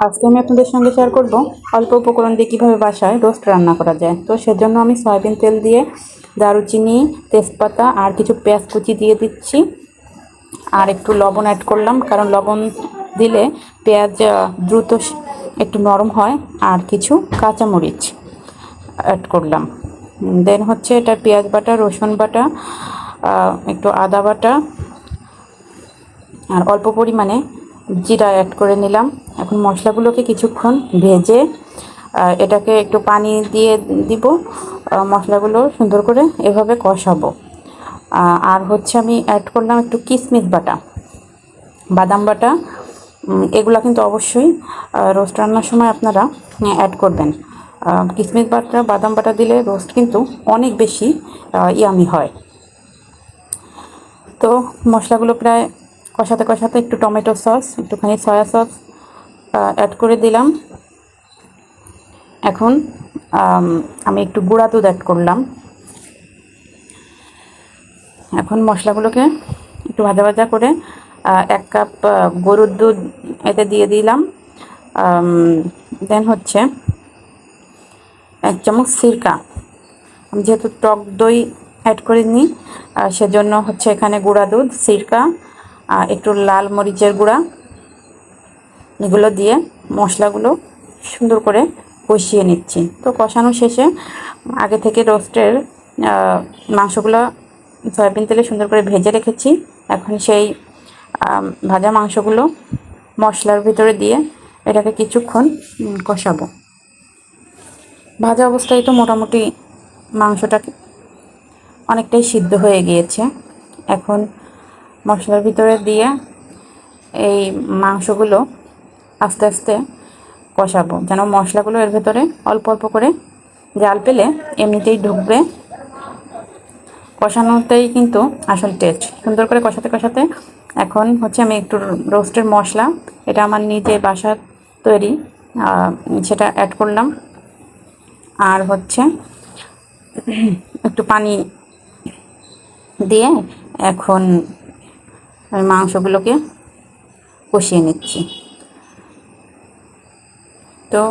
আজকে আমি আপনাদের সঙ্গে শেয়ার করব অল্প উপকরণ দিয়ে কীভাবে বাসায় রোস্ট রান্না করা যায়। তো সেজন্য আমি সয়াবিন তেল দিয়ে দারুচিনি, তেজপাতা আর কিছু পেঁয়াজ কুচি দিয়ে দিচ্ছি। আর একটু লবণ অ্যাড করলাম, কারণ লবণ দিলে পেঁয়াজ দ্রুত একটু নরম হয়। আর কিছু কাঁচামরিচ অ্যাড করলাম। দেন হচ্ছে এটা পেঁয়াজ বাটা, রসুন বাটা, একটু আদা বাটা আর অল্প পরিমাণে জিরা অ্যাড করে নিলাম। এখন মশলাগুলোকে কিছুক্ষণ ভেজে এটাকে একটু পানি দিয়ে দিব। মশলাগুলো সুন্দর করে এভাবে কষাবো। আর হচ্ছে আমি অ্যাড করলাম একটু কিশমিশ বাটা, বাদাম বাটা। এগুলা কিন্তু অবশ্যই রোস্ট রান্নার সময় আপনারা অ্যাড করবেন। কিশমিশ বাটা, বাদাম বাটা দিলে রোস্ট কিন্তু অনেক বেশি ইয়ামি হয়। তো মশলাগুলো প্রায় কষাতে কষাতে একটু টমেটো সস, একটুখানি সয়া সস অ্যাড করে দিলাম। এখন আমি একটু গুঁড়া দুধ অ্যাড করলাম। এখন মশলাগুলোকে একটু ভাজা ভাজা করে 1 কাপ গরুর দুধ এতে দিয়ে দিলাম। দেন হচ্ছে 1 চামচ সিরকা। আমি যেহেতু টক দই অ্যাড করিনি, সেজন্য হচ্ছে এখানে গুঁড়া দুধ, সিরকা, একটু লাল মরিচের গুঁড়া, এগুলো দিয়ে মশলাগুলো সুন্দর করে কষিয়ে নিচ্ছি। তো কষানো শেষে আগে থেকে রোস্টের মাংসগুলো সয়াবিন তেলে সুন্দর করে ভেজে রেখেছি। এখন সেই ভাজা মাংসগুলো মশলার ভিতরে দিয়ে এটাকে কিছুক্ষণ কষাবো। ভাজা অবস্থায় তো মোটামুটি মাংসটা অনেকটাই সিদ্ধ হয়ে গিয়েছে। এখন মশলার ভিতরে দিয়ে এই মাংসগুলো আস্তে আস্তে কষাবো, যেন মশলাগুলো এর ভেতরে অল্প অল্প করে জাল পেলে এমনিতেই ঢুকবে। কষানোতেই কিন্তু আসল টেস্ট। সুন্দর করে কষাতে কষাতে এখন হচ্ছে আমি একটু রোস্টের মশলা, এটা আমার নিজে বাসার তৈরি, সেটা অ্যাড করলাম। আর হচ্ছে একটু পানি দিয়ে এখন আমি মাংসগুলোকে কষিয়ে নিচ্ছি। তো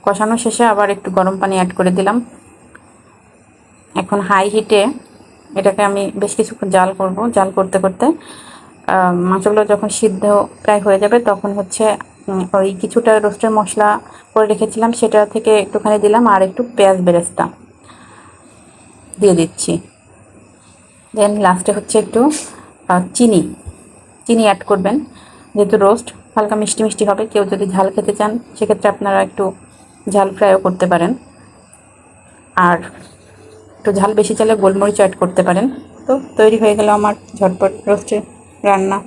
কষানো শেষে আবার একটু গরম পানি অ্যাড করে দিলাম। এখন হাই হিটে এটাকে আমি বেশ কিছুক্ষণ জাল করব। জাল করতে করতে মাংসগুলো যখন সিদ্ধ প্রায় হয়ে যাবে, তখন হচ্ছে ওই কিছুটা রোস্টের মশলা করে রেখেছিলাম সেটা থেকে একটুখানি দিলাম, আর একটু পেঁয়াজ বেরেস্তা দিয়ে দিচ্ছি। দেন লাস্টে হচ্ছে একটু চিনি অ্যাড করবেন, যেহেতু রোস্ট হালকা মিষ্টি মিষ্টি হবে। কেউ যদি ঝাল খেতে চান সেক্ষেত্রে আপনারা একটু ঝাল ফ্রাইও করতে পারেন, আর একটু ঝাল বেশি চাইলে গোলমরিচ অ্যাড করতে পারেন। তো তৈরি হয়ে গেল আমার ঝটপট রোস্টের রান্না।